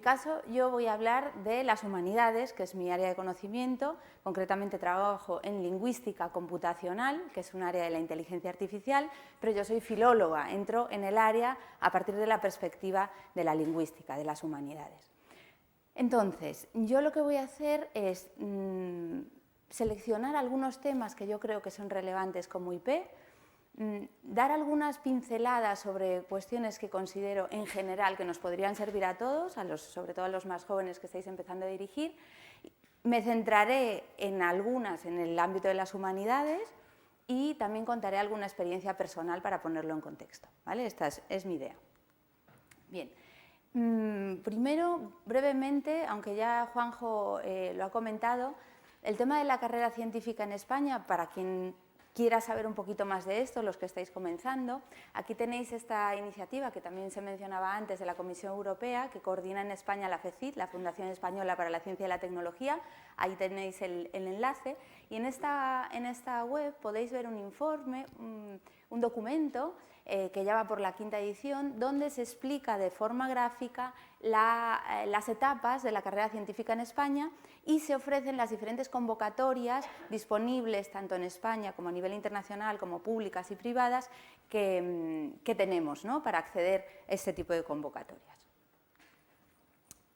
En mi caso, yo voy a hablar de las humanidades, que es mi área de conocimiento. Concretamente trabajo en lingüística computacional, que es un área de la inteligencia artificial, pero yo soy filóloga, entro en el área a partir de la perspectiva de la lingüística, de las humanidades. Entonces, yo lo que voy a hacer es seleccionar algunos temas que yo creo que son relevantes como IP, dar algunas pinceladas sobre cuestiones que considero en general que nos podrían servir a todos, sobre todo a los más jóvenes que estáis empezando a dirigir. Me centraré en algunas en el ámbito de las humanidades y también contaré alguna experiencia personal para ponerlo en contexto, ¿vale? Esta es mi idea. Bien, primero, brevemente, aunque ya Juanjo lo ha comentado, el tema de la carrera científica en España, para quien quiera saber un poquito más de esto, los que estáis comenzando, aquí tenéis esta iniciativa que también se mencionaba antes de la Comisión Europea, que coordina en España la FECIT, la Fundación Española para la Ciencia y la Tecnología. Ahí tenéis el enlace y en esta web podéis ver un informe, un documento que ya va por la 5ª edición, donde se explica de forma gráfica las etapas de la carrera científica en España y se ofrecen las diferentes convocatorias disponibles tanto en España como a nivel internacional, como públicas y privadas, que tenemos, ¿no?, para acceder a este tipo de convocatorias.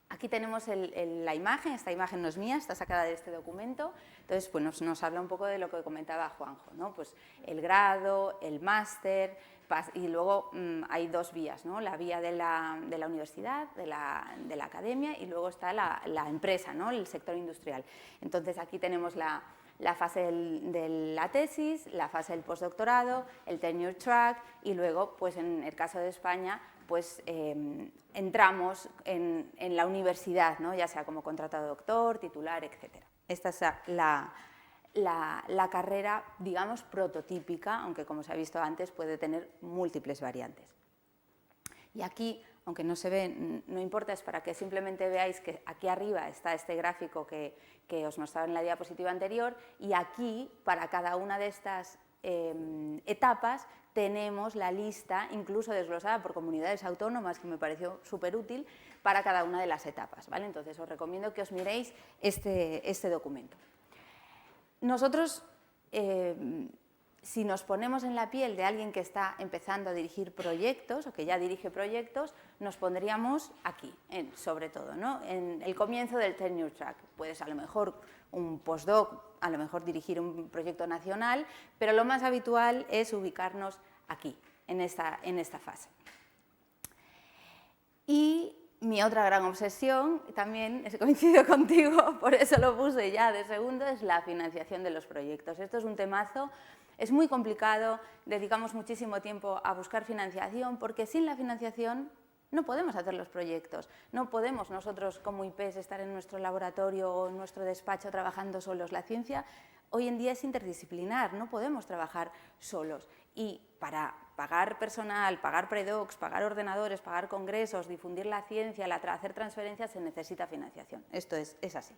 Aquí tenemos la imagen, esta imagen no es mía, está sacada de este documento, entonces pues nos habla un poco de lo que comentaba Juanjo, ¿no? Pues el grado, el máster, y luego hay dos vías, ¿no? La vía de la universidad, de la academia, y luego está la empresa, ¿no?, el sector industrial. Entonces aquí tenemos la fase de la tesis, la fase del postdoctorado, el tenure track y luego, pues en el caso de España, pues entramos en la universidad, ¿no?, ya sea como contratado doctor, titular, etc. Esta es la carrera, digamos, prototípica, aunque como se ha visto antes puede tener múltiples variantes. Y aquí, aunque no se ve, no importa, es para que simplemente veáis que aquí arriba está este gráfico que os mostraba en la diapositiva anterior, y aquí, para cada una de estas etapas, tenemos la lista, incluso desglosada por comunidades autónomas, que me pareció súper útil, para cada una de las etapas, ¿vale? Entonces os recomiendo que os miréis este documento. Nosotros, si nos ponemos en la piel de alguien que está empezando a dirigir proyectos o que ya dirige proyectos, nos pondríamos aquí, sobre todo, ¿no?, en el comienzo del tenure track. Puedes a lo mejor un postdoc, a lo mejor dirigir un proyecto nacional, pero lo más habitual es ubicarnos aquí, en esta fase. Y mi otra gran obsesión, también coincido contigo, por eso lo puse ya de segundo, es la financiación de los proyectos. Esto es un temazo, es muy complicado, dedicamos muchísimo tiempo a buscar financiación, porque sin la financiación no podemos hacer los proyectos, no podemos nosotros como IPs estar en nuestro laboratorio o en nuestro despacho trabajando solos. La ciencia hoy en día es interdisciplinar, no podemos trabajar solos, y para pagar personal, pagar predocs, pagar ordenadores, pagar congresos, difundir la ciencia, hacer transferencias, se necesita financiación. Esto es así.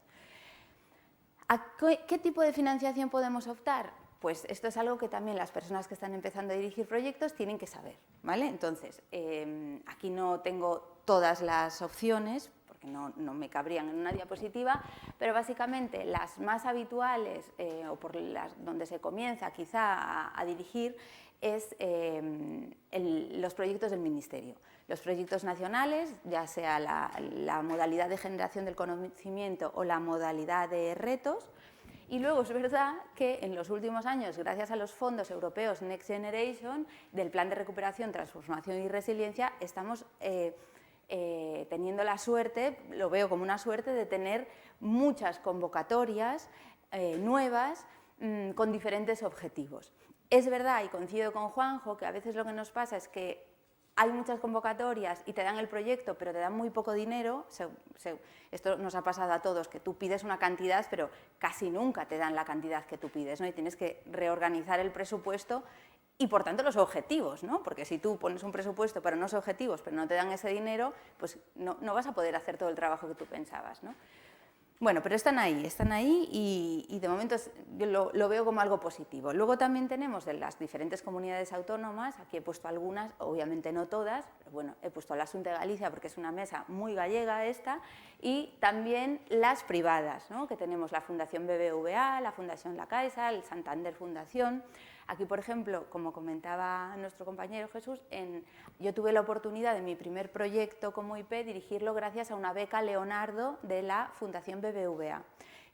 ¿A qué tipo de financiación podemos optar? Pues esto es algo que también las personas que están empezando a dirigir proyectos tienen que saber, ¿vale? Entonces, aquí no tengo todas las opciones, porque no me cabrían en una diapositiva, pero básicamente las más habituales o por donde se comienza quizá a dirigir es los proyectos del Ministerio. Los proyectos nacionales, ya sea la modalidad de generación del conocimiento o la modalidad de retos. Y luego es verdad que en los últimos años, gracias a los fondos europeos Next Generation, del Plan de Recuperación, Transformación y Resiliencia, estamos teniendo la suerte, lo veo como una suerte, de tener muchas convocatorias nuevas con diferentes objetivos. Es verdad, y coincido con Juanjo, que a veces lo que nos pasa es que hay muchas convocatorias y te dan el proyecto, pero te dan muy poco dinero. Esto nos ha pasado a todos, que tú pides una cantidad, pero casi nunca te dan la cantidad que tú pides, ¿no? Y tienes que reorganizar el presupuesto y, por tanto, los objetivos, ¿no? Porque si tú pones un presupuesto para unos objetivos, pero no te dan ese dinero, pues no vas a poder hacer todo el trabajo que tú pensabas, ¿no? Bueno, pero están ahí y de momento yo lo veo como algo positivo. Luego también tenemos de las diferentes comunidades autónomas, aquí he puesto algunas, obviamente no todas, pero bueno, he puesto la Xunta de Galicia porque es una mesa muy gallega esta, y también las privadas, ¿no? Que tenemos la Fundación BBVA, la Fundación La Caixa, el Santander Fundación. Aquí, por ejemplo, como comentaba nuestro compañero Jesús, yo tuve la oportunidad de mi primer proyecto como IP dirigirlo gracias a una beca Leonardo de la Fundación BBVA,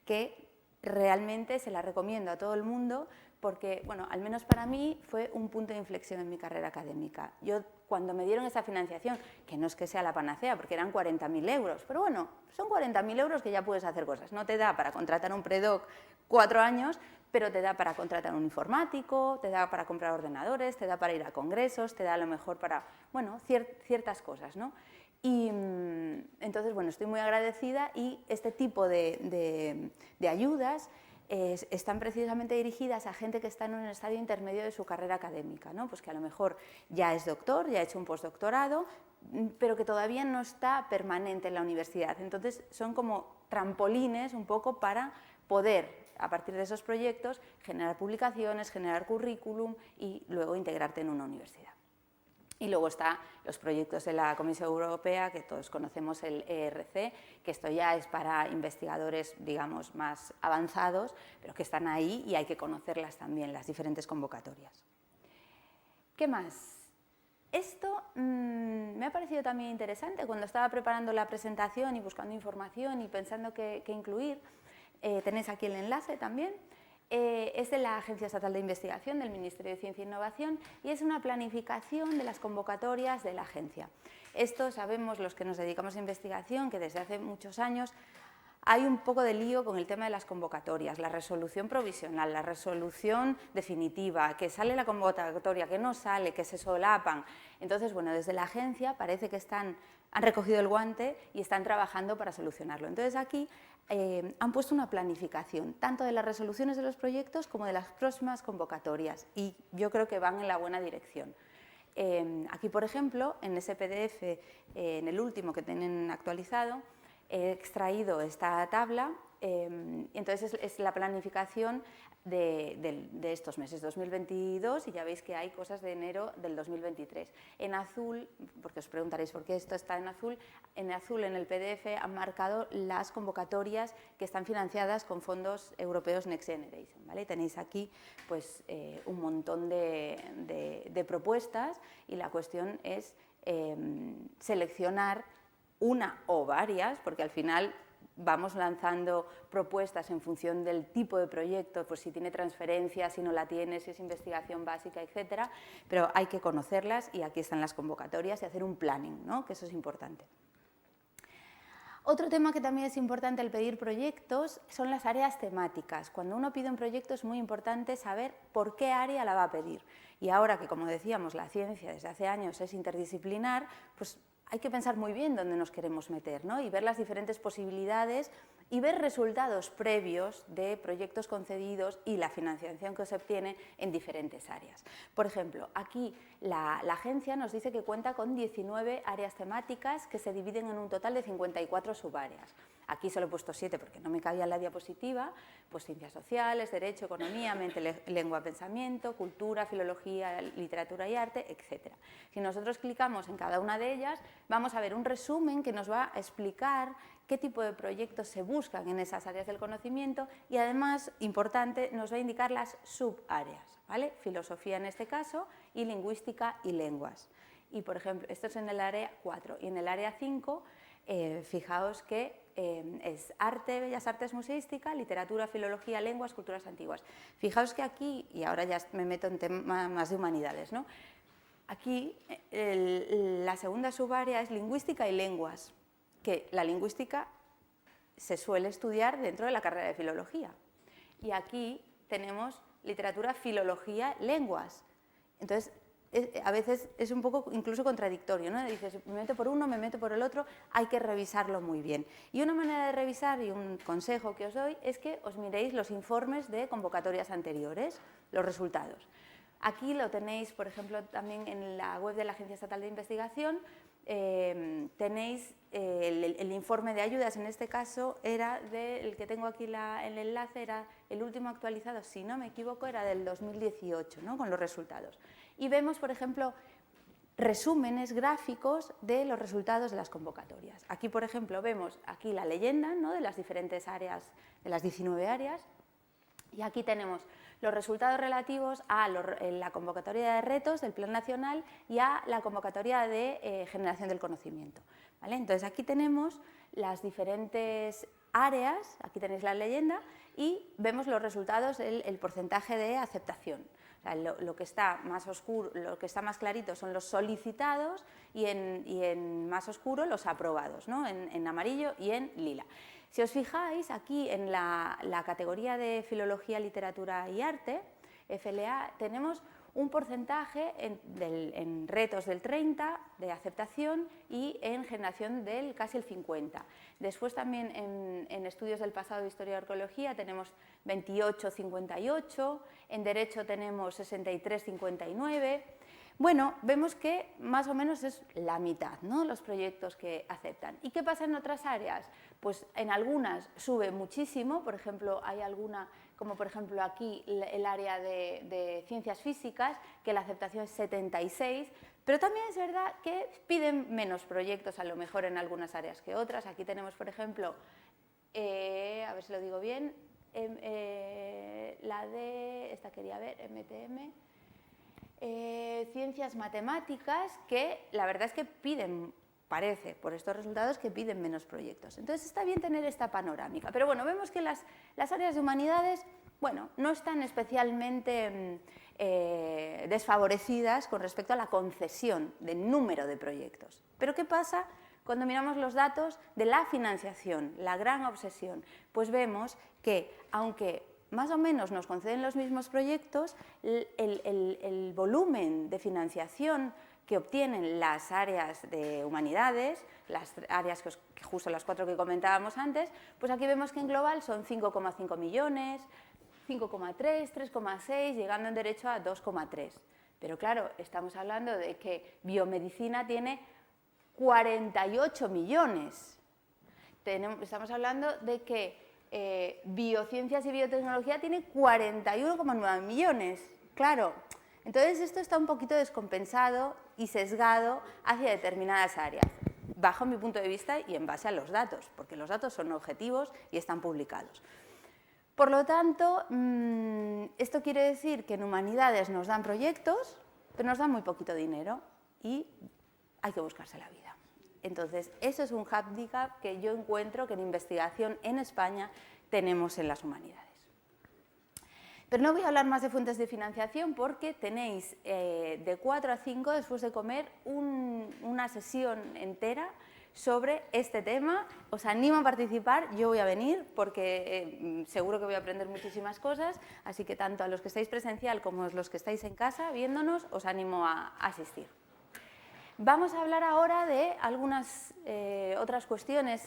que realmente se la recomiendo a todo el mundo porque, bueno, al menos para mí fue un punto de inflexión en mi carrera académica. Yo, cuando me dieron esa financiación, que no es que sea la panacea, porque eran 40.000 euros, pero bueno, son 40.000 euros que ya puedes hacer cosas. No te da para contratar un predoc 4 años, pero te da para contratar un informático, te da para comprar ordenadores, te da para ir a congresos, te da a lo mejor para, bueno, ciertas cosas, ¿no? Y entonces, bueno, estoy muy agradecida y este tipo de ayudas están precisamente dirigidas a gente que está en un estadio intermedio de su carrera académica, ¿no? Pues que a lo mejor ya es doctor, ya ha hecho un postdoctorado, pero que todavía no está permanente en la universidad. Entonces, son como trampolines un poco para poder, a partir de esos proyectos, generar publicaciones, generar currículum y luego integrarte en una universidad. Y luego están los proyectos de la Comisión Europea, que todos conocemos, el ERC, que esto ya es para investigadores, digamos, más avanzados, pero que están ahí y hay que conocerlas también, las diferentes convocatorias. ¿Qué más? Esto me ha parecido también interesante cuando estaba preparando la presentación y buscando información y pensando qué incluir. Tenéis aquí el enlace también. Es de la Agencia Estatal de Investigación del Ministerio de Ciencia e Innovación y es una planificación de las convocatorias de la agencia. Esto sabemos los que nos dedicamos a investigación que desde hace muchos años hay un poco de lío con el tema de las convocatorias, la resolución provisional, la resolución definitiva, que sale la convocatoria, que no sale, que se solapan. Entonces, bueno, desde la agencia parece que han recogido el guante y están trabajando para solucionarlo. Entonces, aquí han puesto una planificación, tanto de las resoluciones de los proyectos como de las próximas convocatorias, y yo creo que van en la buena dirección. Aquí, por ejemplo, en ese PDF, en el último que tienen actualizado, he extraído esta tabla, entonces es la planificación de estos meses, 2022, y ya veis que hay cosas de enero del 2023. En azul, porque os preguntaréis por qué esto está en azul en el PDF han marcado las convocatorias que están financiadas con fondos europeos Next Generation, ¿vale? Tenéis aquí pues, un montón de propuestas y la cuestión es seleccionar una o varias, porque al final vamos lanzando propuestas en función del tipo de proyecto, pues si tiene transferencia, si no la tiene, si es investigación básica, etcétera, pero hay que conocerlas y aquí están las convocatorias y hacer un planning, ¿no? Que eso es importante. Otro tema que también es importante al pedir proyectos son las áreas temáticas. Cuando uno pide un proyecto es muy importante saber por qué área la va a pedir. Y ahora que, como decíamos, la ciencia desde hace años es interdisciplinar, pues hay que pensar muy bien dónde nos queremos meter, ¿no? Y ver las diferentes posibilidades y ver resultados previos de proyectos concedidos y la financiación que se obtiene en diferentes áreas. Por ejemplo, aquí la agencia nos dice que cuenta con 19 áreas temáticas que se dividen en un total de 54 subáreas. Aquí solo he puesto 7 porque no me cabía en la diapositiva, pues ciencias sociales, derecho, economía, mente, lengua, pensamiento, cultura, filología, literatura y arte, etc. Si nosotros clicamos en cada una de ellas, vamos a ver un resumen que nos va a explicar qué tipo de proyectos se buscan en esas áreas del conocimiento y además, importante, nos va a indicar las subáreas, ¿vale? Filosofía en este caso y lingüística y lenguas. Y por ejemplo, esto es en el área 4 y en el área 5, fijaos que es arte, bellas artes museística, literatura, filología, lenguas, culturas antiguas. Fijaos que aquí, y ahora ya me meto en temas más de humanidades, ¿no? Aquí la segunda subárea es lingüística y lenguas, que la lingüística se suele estudiar dentro de la carrera de filología. Y aquí tenemos literatura, filología, lenguas. Entonces, a veces es un poco incluso contradictorio, ¿no? Dices, me meto por uno, me meto por el otro, hay que revisarlo muy bien. Y una manera de revisar, y un consejo que os doy, es que os miréis los informes de convocatorias anteriores, los resultados. Aquí lo tenéis, por ejemplo, también en la web de la Agencia Estatal de Investigación, tenéis el informe de ayudas. En este caso era el que tengo aquí el enlace, era el último actualizado, si no me equivoco, era del 2018, ¿no? Con los resultados. Y vemos, por ejemplo, resúmenes gráficos de los resultados de las convocatorias. Aquí, por ejemplo, vemos aquí la leyenda, ¿no? De las diferentes áreas, de las 19 áreas, y aquí tenemos los resultados relativos a la convocatoria de retos del Plan Nacional y a la convocatoria de generación del conocimiento, ¿vale? Entonces, aquí tenemos las diferentes áreas, aquí tenéis la leyenda, y vemos los resultados, el porcentaje de aceptación. O sea, lo que está más oscuro, lo que está más clarito son los solicitados y en más oscuro los aprobados, ¿no? En amarillo y en lila. Si os fijáis, aquí en la categoría de Filología, Literatura y Arte, FLA, tenemos un porcentaje en retos del 30% de aceptación y en generación del casi el 50%. Después también en estudios del pasado de Historia y Arqueología tenemos 28-58%, en Derecho tenemos 63-59%. Bueno, vemos que más o menos es la mitad, ¿no? Los proyectos que aceptan. ¿Y qué pasa en otras áreas? Pues en algunas sube muchísimo, por ejemplo, hay alguna, como por ejemplo aquí el área de Ciencias Físicas, que la aceptación es 76, pero también es verdad que piden menos proyectos a lo mejor en algunas áreas que otras. Aquí tenemos, por ejemplo, a ver si lo digo bien, la de, esta quería ver, MTM, Ciencias Matemáticas, que la verdad es que piden, parece, por estos resultados, que piden menos proyectos. Entonces está bien tener esta panorámica, pero bueno, vemos que las áreas de humanidades, bueno, no están especialmente desfavorecidas con respecto a la concesión de número de proyectos. Pero ¿qué pasa cuando miramos los datos de la financiación, la gran obsesión? Pues vemos que, aunque más o menos nos conceden los mismos proyectos, el volumen de financiación que obtienen las áreas de humanidades, las áreas que justo las 4 que comentábamos antes, pues aquí vemos que en global son 5,5 millones, 5,3, 3,6, llegando en Derecho a 2,3. Pero claro, estamos hablando de que Biomedicina tiene 48 millones. Estamos hablando de que Biociencias y Biotecnología tiene 41,9 millones. Claro, entonces esto está un poquito descompensado y sesgado hacia determinadas áreas, bajo mi punto de vista y en base a los datos, porque los datos son objetivos y están publicados. Por lo tanto, esto quiere decir que en humanidades nos dan proyectos, pero nos dan muy poquito dinero y hay que buscarse la vida. Entonces, eso es un hándicap que yo encuentro que en investigación en España tenemos en las humanidades. Pero no voy a hablar más de fuentes de financiación porque tenéis de 4 a 5, después de comer, una sesión entera sobre este tema. Os animo a participar, yo voy a venir porque seguro que voy a aprender muchísimas cosas, así que tanto a los que estáis presencial como a los que estáis en casa viéndonos, os animo a asistir. Vamos a hablar ahora de algunas otras cuestiones,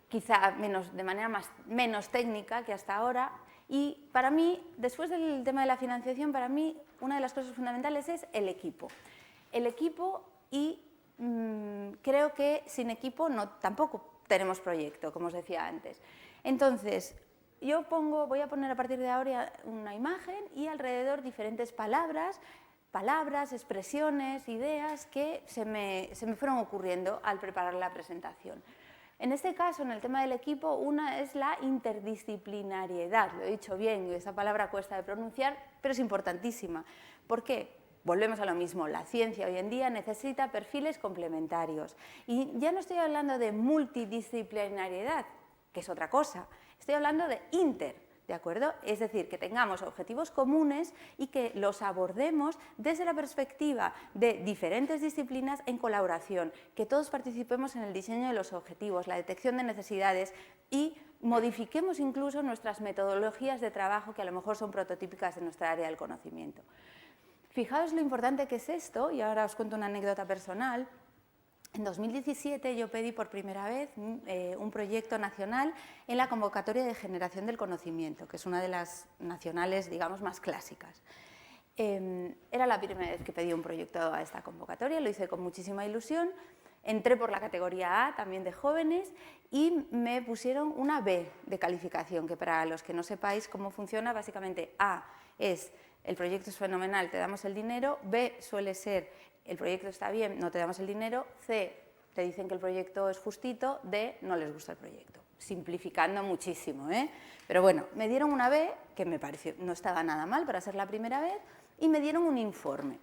quizá de manera menos técnica que hasta ahora, y para mí, después del tema de la financiación, para mí una de las cosas fundamentales es el equipo. El equipo y creo que sin equipo tampoco tenemos proyecto, como os decía antes. Entonces, voy a poner a partir de ahora una imagen y alrededor diferentes palabras, expresiones, ideas que se me fueron ocurriendo al preparar la presentación. En este caso, en el tema del equipo, una es la interdisciplinariedad. Lo he dicho bien, esa palabra cuesta de pronunciar, pero es importantísima. ¿Por qué? Volvemos a lo mismo, la ciencia hoy en día necesita perfiles complementarios. Y ya no estoy hablando de multidisciplinariedad, que es otra cosa, estoy hablando de ¿de acuerdo? Es decir, que tengamos objetivos comunes y que los abordemos desde la perspectiva de diferentes disciplinas en colaboración, que todos participemos en el diseño de los objetivos, la detección de necesidades y modifiquemos incluso nuestras metodologías de trabajo que a lo mejor son prototípicas de nuestra área del conocimiento. Fijaos lo importante que es esto, y ahora os cuento una anécdota personal. En 2017 yo pedí por primera vez un proyecto nacional en la convocatoria de generación del conocimiento, que es una de las nacionales, digamos, más clásicas. Era la primera vez que pedí un proyecto a esta convocatoria, lo hice con muchísima ilusión. Entré por la categoría A, también de jóvenes, y me pusieron una B de calificación, que para los que no sepáis cómo funciona, básicamente A es el proyecto es fenomenal, te damos el dinero, B suele ser el proyecto está bien, no te damos el dinero, C te dicen que el proyecto es justito, D no les gusta el proyecto. Simplificando muchísimo, ¿eh? Pero bueno, me dieron una B, que me pareció, no estaba nada mal para ser la primera vez, y me dieron un informe.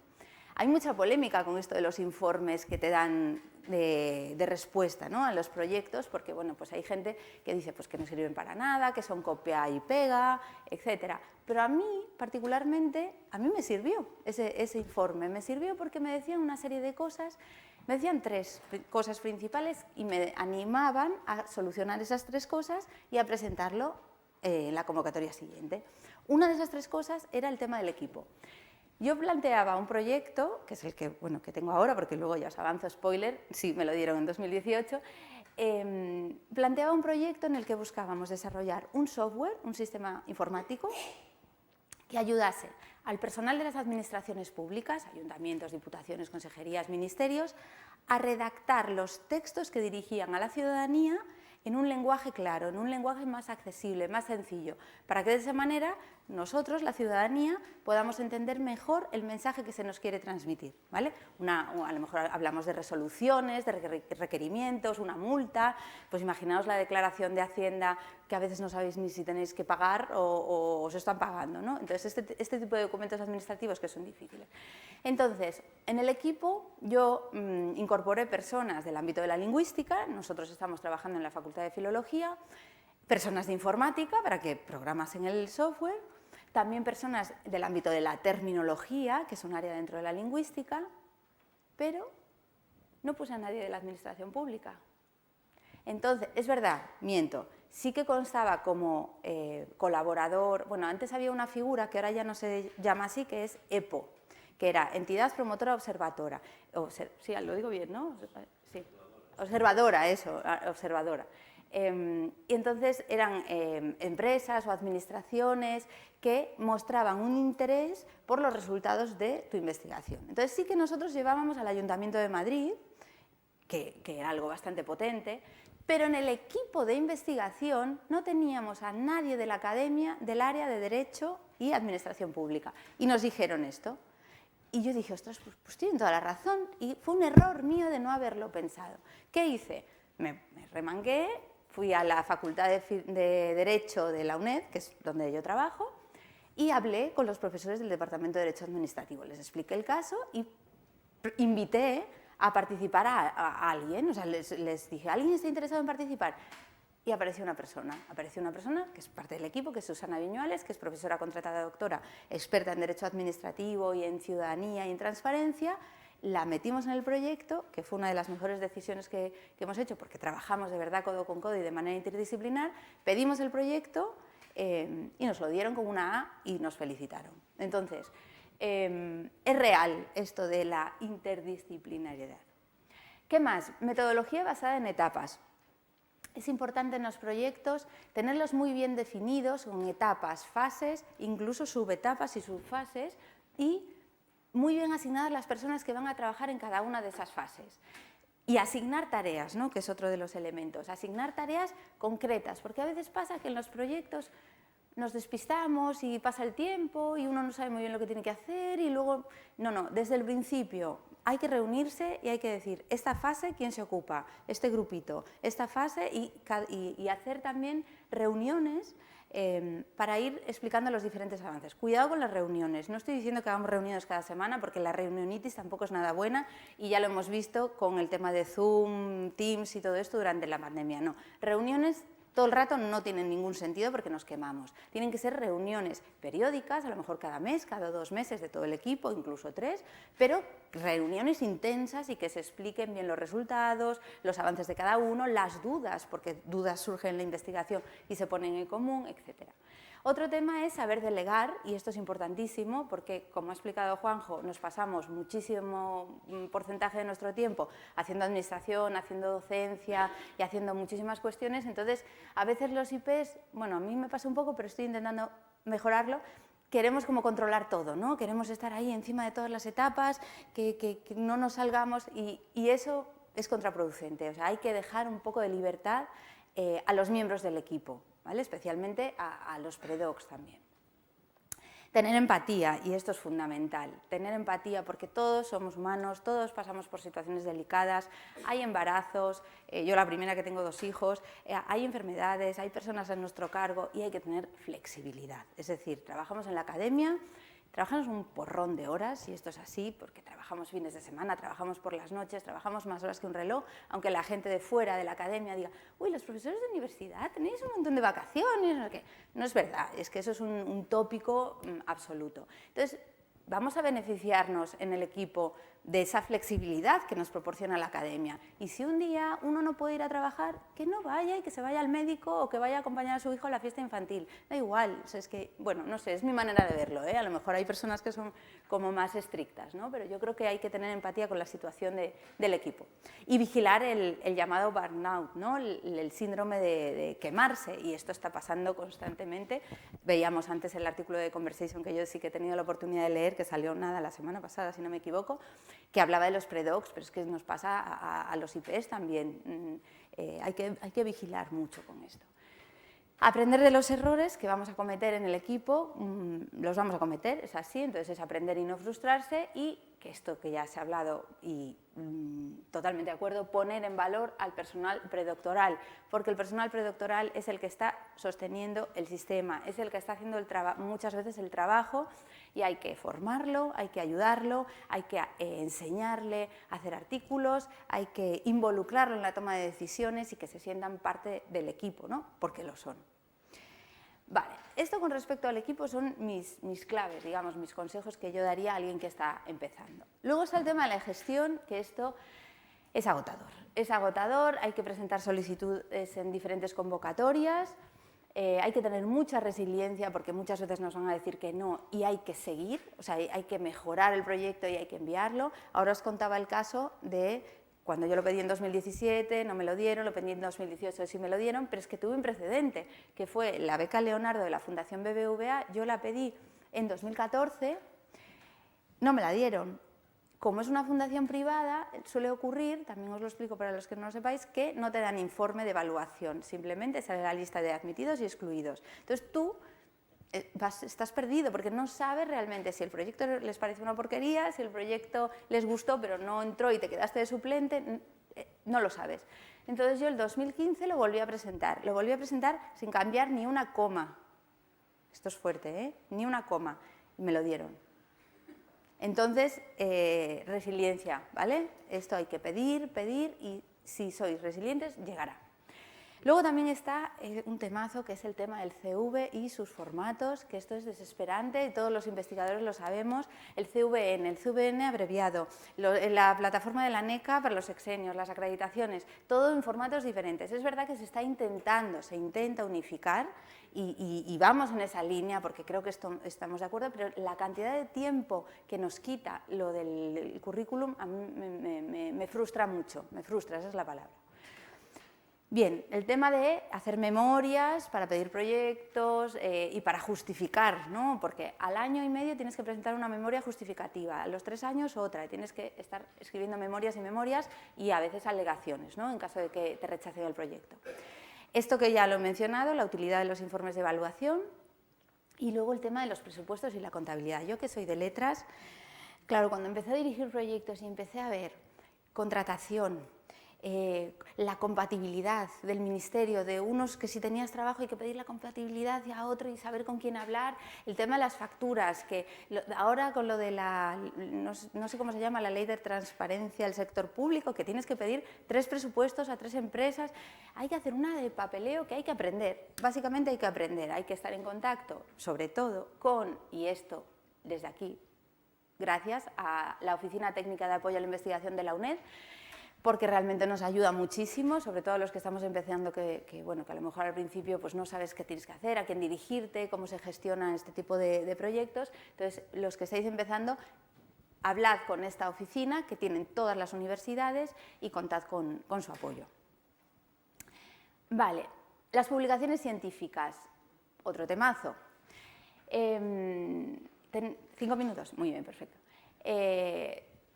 Hay mucha polémica con esto de los informes que te dan de respuesta, ¿no?, a los proyectos, porque bueno, pues hay gente que dice pues, que no sirven para nada, que son copia y pega, etc. Pero a mí, particularmente, a mí me sirvió ese informe, me sirvió porque me decían una serie de cosas, me decían 3 cosas principales y me animaban a solucionar esas 3 cosas y a presentarlo en la convocatoria siguiente. Una de esas 3 cosas era el tema del equipo. Yo planteaba un proyecto, que es el que, bueno, que tengo ahora, porque luego ya os avanzo, spoiler, sí, me lo dieron en 2018, planteaba un proyecto en el que buscábamos desarrollar un software, un sistema informático, que ayudase al personal de las administraciones públicas, ayuntamientos, diputaciones, consejerías, ministerios, a redactar los textos que dirigían a la ciudadanía en un lenguaje claro, en un lenguaje más accesible, más sencillo, para que de esa manera nosotros, la ciudadanía, podamos entender mejor el mensaje que se nos quiere transmitir, ¿vale? A lo mejor hablamos de resoluciones, de requerimientos, una multa, pues imaginaos la declaración de Hacienda que a veces no sabéis ni si tenéis que pagar o os están pagando, ¿no? Entonces, este tipo de documentos administrativos que son difíciles. Entonces, en el equipo yo incorporé personas del ámbito de la lingüística, nosotros estamos trabajando en la Facultad de Filología, personas de informática para que programasen el software, también personas del ámbito de la terminología, que es un área dentro de la lingüística, pero no puse a nadie de la administración pública. Entonces, es verdad, miento, sí que constaba como colaborador, bueno, antes había una figura que ahora ya no se llama así, que es EPO, que era Entidad Promotora Observadora. Sí, lo digo bien, ¿no? Sí, observadora, eso, observadora. Y entonces eran empresas o administraciones que mostraban un interés por los resultados de tu investigación. Entonces sí que nosotros llevábamos al Ayuntamiento de Madrid, que era algo bastante potente, pero en el equipo de investigación no teníamos a nadie de la academia del área de Derecho y Administración Pública. Y nos dijeron esto. Y yo dije, ostras, pues tienen toda la razón. Y fue un error mío de no haberlo pensado. ¿Qué hice? Me remangué, fui a la Facultad de Derecho de la UNED, que es donde yo trabajo, y hablé con los profesores del Departamento de Derecho Administrativo. Les expliqué el caso y invité a participar a alguien. O sea, les dije, ¿alguien está interesado en participar? Y apareció una persona que es parte del equipo, que es Susana Viñuales, que es profesora contratada doctora, experta en Derecho Administrativo y en Ciudadanía y en Transparencia. La metimos en el proyecto, que fue una de las mejores decisiones que hemos hecho, porque trabajamos de verdad codo con codo y de manera interdisciplinar. Pedimos el proyecto y nos lo dieron con una A y nos felicitaron. Entonces, es real esto de la interdisciplinariedad. ¿Qué más? Metodología basada en etapas. Es importante en los proyectos tenerlos muy bien definidos, con etapas, fases, incluso subetapas y subfases, y muy bien asignadas las personas que van a trabajar en cada una de esas fases. Y asignar tareas, ¿no?, que es otro de los elementos. Asignar tareas concretas, porque a veces pasa que en los proyectos nos despistamos y pasa el tiempo y uno no sabe muy bien lo que tiene que hacer y luego... No, desde el principio hay que reunirse y hay que decir, esta fase, ¿quién se ocupa? Este grupito, esta fase y hacer también reuniones para ir explicando los diferentes avances. Cuidado con las reuniones, no estoy diciendo que hagamos reuniones cada semana porque la reunionitis tampoco es nada buena y ya lo hemos visto con el tema de Zoom, Teams y todo esto durante la pandemia. No, reuniones todo el rato no tienen ningún sentido porque nos quemamos. Tienen que ser reuniones periódicas, a lo mejor cada mes, cada 2 meses de todo el equipo, incluso 3, pero reuniones intensas y que se expliquen bien los resultados, los avances de cada uno, las dudas, porque dudas surgen en la investigación y se ponen en común, etc. Otro tema es saber delegar, y esto es importantísimo porque, como ha explicado Juanjo, nos pasamos muchísimo porcentaje de nuestro tiempo haciendo administración, haciendo docencia y haciendo muchísimas cuestiones. Entonces, a veces los IPs, bueno, a mí me pasa un poco, pero estoy intentando mejorarlo, queremos como controlar todo, ¿no? Queremos estar ahí encima de todas las etapas, que no nos salgamos y eso es contraproducente. O sea, hay que dejar un poco de libertad a los miembros del equipo, ¿vale? Especialmente a los predocs también. Tener empatía, y esto es fundamental, tener empatía porque todos somos humanos, todos pasamos por situaciones delicadas, hay embarazos, yo la primera que tengo 2 hijos, hay enfermedades, hay personas a nuestro cargo y hay que tener flexibilidad. Es decir, trabajamos en la academia, trabajamos un porrón de horas, y esto es así porque trabajamos fines de semana, trabajamos por las noches, trabajamos más horas que un reloj, aunque la gente de fuera de la academia diga, uy, los profesores de universidad tenéis un montón de vacaciones, no sé qué. No es verdad, es que eso es un tópico absoluto. Entonces, vamos a beneficiarnos en el equipo de esa flexibilidad que nos proporciona la academia. Y si un día uno no puede ir a trabajar, que no vaya y que se vaya al médico o que vaya a acompañar a su hijo a la fiesta infantil. Da igual, o sea, es que, bueno, no sé, es mi manera de verlo, ¿eh? A lo mejor hay personas que son como más estrictas, ¿no? Pero yo creo que hay que tener empatía con la situación del equipo. Y vigilar el llamado burnout, ¿no? El síndrome de quemarse, y esto está pasando constantemente. Veíamos antes el artículo de Conversation que yo sí que he tenido la oportunidad de leer, que salió la semana pasada, si no me equivoco, que hablaba de los predocs, pero es que nos pasa a los IPs también. Hay que vigilar mucho con esto. Aprender de los errores que vamos a cometer en el equipo, los vamos a cometer, es así, entonces es aprender y no frustrarse, y que esto que ya se ha hablado y totalmente de acuerdo, poner en valor al personal predoctoral, porque el personal predoctoral es el que está sosteniendo el sistema, es el que está haciendo muchas veces el trabajo, y hay que formarlo, hay que ayudarlo, hay que enseñarle a hacer artículos, hay que involucrarlo en la toma de decisiones y que se sientan parte del equipo, ¿no? Porque lo son. Vale, esto con respecto al equipo son mis claves, digamos, mis consejos que yo daría a alguien que está empezando. Luego está el tema de la gestión, que esto es agotador. Es agotador, hay que presentar solicitudes en diferentes convocatorias, hay que tener mucha resiliencia porque muchas veces nos van a decir que no y hay que seguir, o sea, hay que mejorar el proyecto y hay que enviarlo. Ahora os contaba el caso de cuando yo lo pedí en 2017, no me lo dieron, lo pedí en 2018, sí me lo dieron, pero es que tuve un precedente, que fue la beca Leonardo de la Fundación BBVA, yo la pedí en 2014, no me la dieron. Como es una fundación privada, suele ocurrir, también os lo explico para los que no lo sepáis, que no te dan informe de evaluación, simplemente sale la lista de admitidos y excluidos. Entonces tú estás perdido porque no sabes realmente si el proyecto les parece una porquería, si el proyecto les gustó pero no entró y te quedaste de suplente, no lo sabes. Entonces yo el 2015 lo volví a presentar sin cambiar ni una coma. Esto es fuerte, ¿eh? Ni una coma, y me lo dieron. Entonces, resiliencia, ¿vale? Esto hay que pedir, y si sois resilientes, llegará. Luego también está un temazo que es el tema del CV y sus formatos, que esto es desesperante y todos los investigadores lo sabemos. El CVN abreviado, la plataforma de la NECA para los sexenios, las acreditaciones, todo en formatos diferentes. Es verdad que se intenta unificar y vamos en esa línea porque creo que estamos de acuerdo, pero la cantidad de tiempo que nos quita lo del currículum a mí me frustra mucho, esa es la palabra. Bien, el tema de hacer memorias para pedir proyectos y para justificar, ¿no? Porque al año y medio tienes que presentar una memoria justificativa, a los 3 años otra, y tienes que estar escribiendo memorias y a veces alegaciones, ¿no? En caso de que te rechacen el proyecto. Esto que ya lo he mencionado, la utilidad de los informes de evaluación, y luego el tema de los presupuestos y la contabilidad. Yo que soy de letras, claro, cuando empecé a dirigir proyectos y empecé a ver contratación, la compatibilidad del ministerio, de unos que si tenías trabajo hay que pedir la compatibilidad y a otro y saber con quién hablar, el tema de las facturas, que ahora con lo de no sé cómo se llama, la ley de transparencia del sector público, que tienes que pedir 3 presupuestos a 3 empresas, hay que hacer una de papeleo que hay que aprender, básicamente hay que aprender, hay que estar en contacto, sobre todo con, y esto desde aquí, gracias a la Oficina Técnica de Apoyo a la Investigación de la UNED, porque realmente nos ayuda muchísimo, sobre todo a los que estamos empezando, que a lo mejor al principio pues no sabes qué tienes que hacer, a quién dirigirte, cómo se gestionan este tipo de proyectos. Entonces, los que estáis empezando, hablad con esta oficina que tienen todas las universidades y contad con su apoyo. Vale, las publicaciones científicas, otro temazo. ¿5 minutos? Muy bien, perfecto.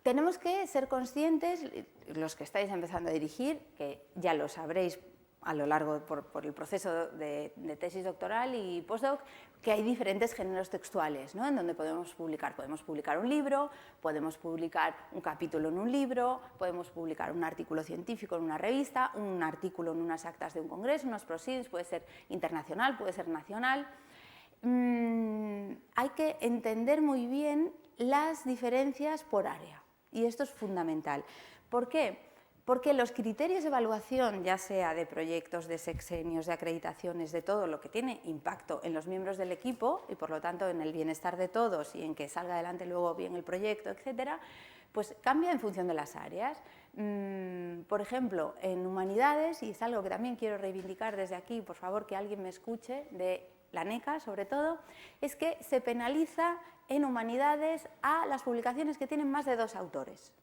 Tenemos que ser conscientes, los que estáis empezando a dirigir, que ya lo sabréis a lo largo por el proceso de tesis doctoral y postdoc, que hay diferentes géneros textuales, ¿no? En donde podemos publicar. Podemos publicar un libro, podemos publicar un capítulo en un libro, podemos publicar un artículo científico en una revista, un artículo en unas actas de un congreso, unos proceedings, puede ser internacional, puede ser nacional. Hay que entender muy bien las diferencias por área, y esto es fundamental. ¿Por qué? Porque los criterios de evaluación, ya sea de proyectos, de sexenios, de acreditaciones, de todo lo que tiene impacto en los miembros del equipo y por lo tanto en el bienestar de todos y en que salga adelante luego bien el proyecto, etcétera, pues cambia en función de las áreas. Por ejemplo, en humanidades, y es algo que también quiero reivindicar desde aquí, por favor que alguien me escuche, de la NECA sobre todo, es que se penaliza en humanidades a las publicaciones que tienen más de 2 autores.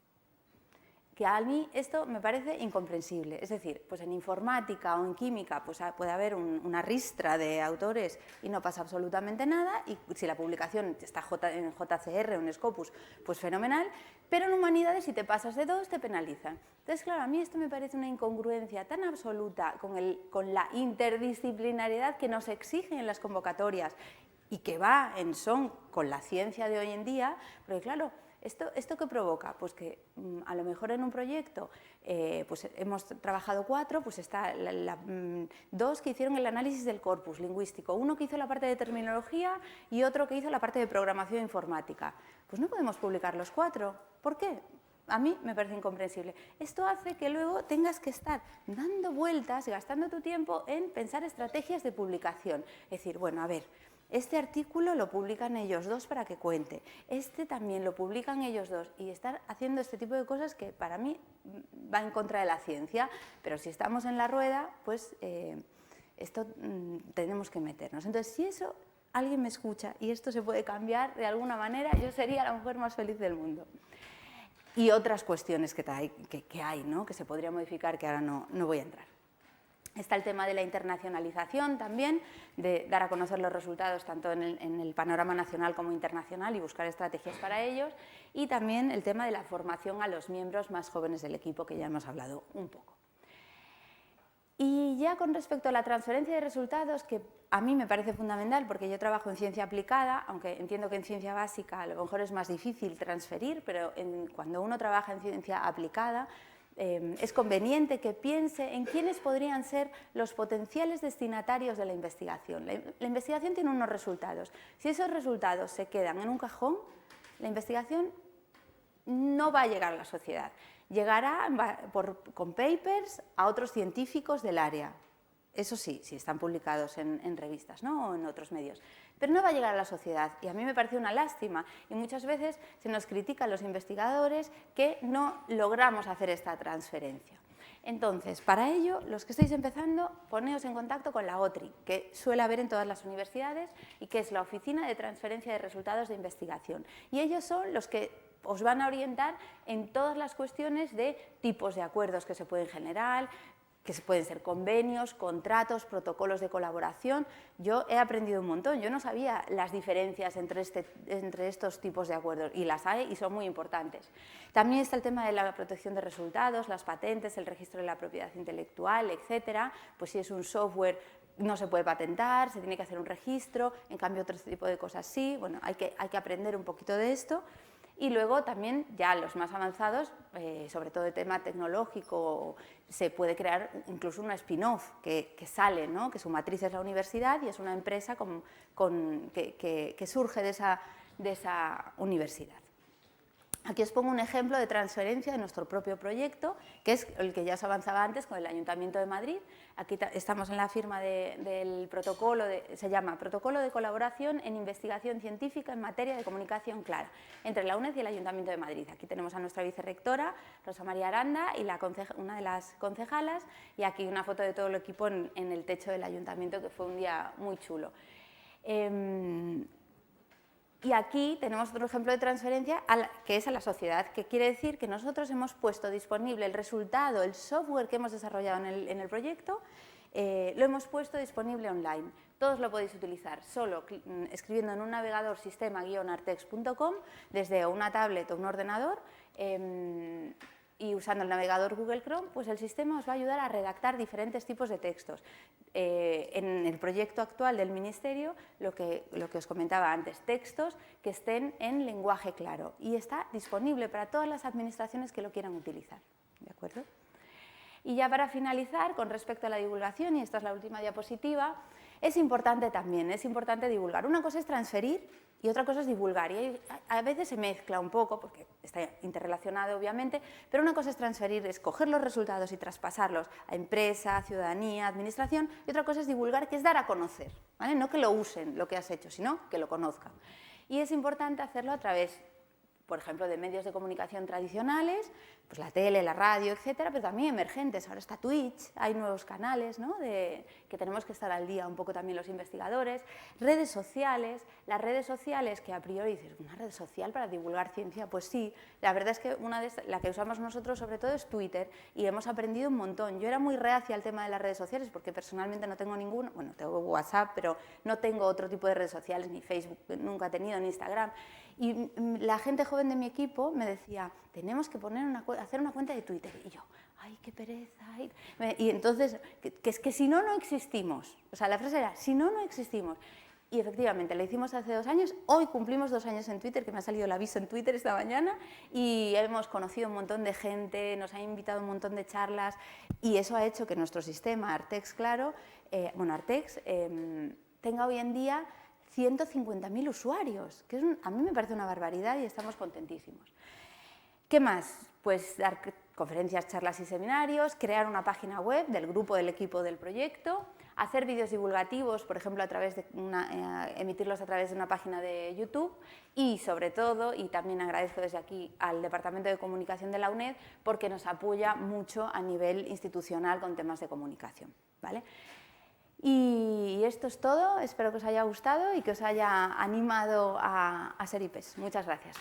Que a mí esto me parece incomprensible. Es decir, pues en informática o en química pues puede haber una ristra de autores y no pasa absolutamente nada, y si la publicación está en JCR o en Scopus, pues fenomenal, pero en humanidades si te pasas de 2 te penalizan. Entonces, claro, a mí esto me parece una incongruencia tan absoluta con la interdisciplinariedad que nos exigen en las convocatorias y que va en son con la ciencia de hoy en día, porque claro, ¿Esto qué provoca? Pues que a lo mejor en un proyecto pues hemos trabajado 4, pues está 2 que hicieron el análisis del corpus lingüístico, uno que hizo la parte de terminología y otro que hizo la parte de programación informática. Pues no podemos publicar los 4. ¿Por qué? A mí me parece incomprensible. Esto hace que luego tengas que estar dando vueltas y gastando tu tiempo en pensar estrategias de publicación. Es decir, bueno, a ver, este artículo lo publican ellos 2 para que cuente, este también lo publican ellos 2, y estar haciendo este tipo de cosas que para mí va en contra de la ciencia, pero si estamos en la rueda, pues esto tenemos que meternos. Entonces, si eso alguien me escucha y esto se puede cambiar de alguna manera, yo sería la mujer más feliz del mundo. Y otras cuestiones que hay, ¿no? Que se podría modificar, que ahora no voy a entrar. Está el tema de la internacionalización también, de dar a conocer los resultados tanto en el panorama nacional como internacional y buscar estrategias para ellos, y también el tema de la formación a los miembros más jóvenes del equipo, que ya hemos hablado un poco. Y ya con respecto a la transferencia de resultados, que a mí me parece fundamental porque yo trabajo en ciencia aplicada, aunque entiendo que en ciencia básica a lo mejor es más difícil transferir, pero cuando uno trabaja en ciencia aplicada, es conveniente que piense en quiénes podrían ser los potenciales destinatarios de la investigación. La investigación tiene unos resultados. Si esos resultados se quedan en un cajón, la investigación no va a llegar a la sociedad. Llegará con papers a otros científicos del área. Eso sí, si están publicados en revistas, ¿no? O en otros medios. Pero no va a llegar a la sociedad, y a mí me parece una lástima, y muchas veces se nos critica a los investigadores que no logramos hacer esta transferencia. Entonces, para ello, los que estáis empezando, poneos en contacto con la OTRI, que suele haber en todas las universidades y que es la Oficina de Transferencia de Resultados de Investigación. Y ellos son los que os van a orientar en todas las cuestiones de tipos de acuerdos que se pueden generar, que pueden ser convenios, contratos, protocolos de colaboración. Yo he aprendido un montón, yo no sabía las diferencias entre estos tipos de acuerdos, y las hay y son muy importantes. También está el tema de la protección de resultados, las patentes, el registro de la propiedad intelectual, etcétera. Pues si es un software no se puede patentar, se tiene que hacer un registro, en cambio otro tipo de cosas sí. Bueno, hay que aprender un poquito de esto. Y luego también ya los más avanzados, sobre todo de tema tecnológico, se puede crear incluso una spin-off que sale, ¿no? Que su matriz es la universidad y es una empresa que surge de esa universidad. Aquí os pongo un ejemplo de transferencia de nuestro propio proyecto, que es el que ya os avanzaba antes con el Ayuntamiento de Madrid. Aquí estamos en la firma del protocolo, se llama Protocolo de Colaboración en Investigación Científica en Materia de Comunicación Clara, entre la UNED y el Ayuntamiento de Madrid. Aquí tenemos a nuestra vicerrectora, Rosa María Aranda, y una de las concejalas, y aquí una foto de todo el equipo en el techo del Ayuntamiento, que fue un día muy chulo. Y aquí tenemos otro ejemplo de transferencia que es a la sociedad, que quiere decir que nosotros hemos puesto disponible el resultado, el software que hemos desarrollado en el proyecto, lo hemos puesto disponible online. Todos lo podéis utilizar solo escribiendo en un navegador sistema-artex.com desde una tablet o un ordenador y usando el navegador Google Chrome, pues el sistema os va a ayudar a redactar diferentes tipos de textos. En el proyecto actual del Ministerio, lo que os comentaba antes, textos que estén en lenguaje claro y está disponible para todas las administraciones que lo quieran utilizar. ¿De acuerdo? Y ya para finalizar, con respecto a la divulgación, y esta es la última diapositiva, es importante divulgar. Una cosa es transferir y otra cosa es divulgar. Y a veces se mezcla un poco, porque está interrelacionado obviamente, pero una cosa es transferir, es coger los resultados y traspasarlos a empresa, ciudadanía, administración, y otra cosa es divulgar, que es dar a conocer, ¿vale? No que lo usen lo que has hecho, sino que lo conozcan. Y es importante hacerlo a través, por ejemplo, de medios de comunicación tradicionales, pues la tele, la radio, etcétera, pero también emergentes. Ahora está Twitch, hay nuevos canales, ¿no? Que tenemos que estar al día un poco también los investigadores. Redes sociales, las redes sociales que a priori dices, ¿una red social para divulgar ciencia? Pues sí, la verdad es que la que usamos nosotros sobre todo es Twitter y hemos aprendido un montón. Yo era muy reacia al tema de las redes sociales porque personalmente no tengo ninguna, bueno, tengo WhatsApp, pero no tengo otro tipo de redes sociales, ni Facebook, nunca he tenido, ni Instagram. Y la gente joven de mi equipo me decía, tenemos que hacer una cuenta de Twitter. Y yo, ¡ay, qué pereza! Ay. Y entonces, que es que si no, no existimos. O sea, la frase era, si no, no existimos. Y efectivamente, la hicimos hace 2 años. Hoy cumplimos 2 años en Twitter, que me ha salido el aviso en Twitter esta mañana. Y hemos conocido un montón de gente, nos han invitado a un montón de charlas. Y eso ha hecho que nuestro sistema, Artex, claro, Artex, tenga hoy en día 150.000 usuarios, que a mí me parece una barbaridad y estamos contentísimos. ¿Qué más? Pues dar conferencias, charlas y seminarios, crear una página web del grupo, del equipo del proyecto, hacer vídeos divulgativos, por ejemplo, emitirlos a través de una página de YouTube y, sobre todo, y también agradezco desde aquí al Departamento de Comunicación de la UNED porque nos apoya mucho a nivel institucional con temas de comunicación, ¿vale? Y esto es todo, espero que os haya gustado y que os haya animado a ser IPES. Muchas gracias.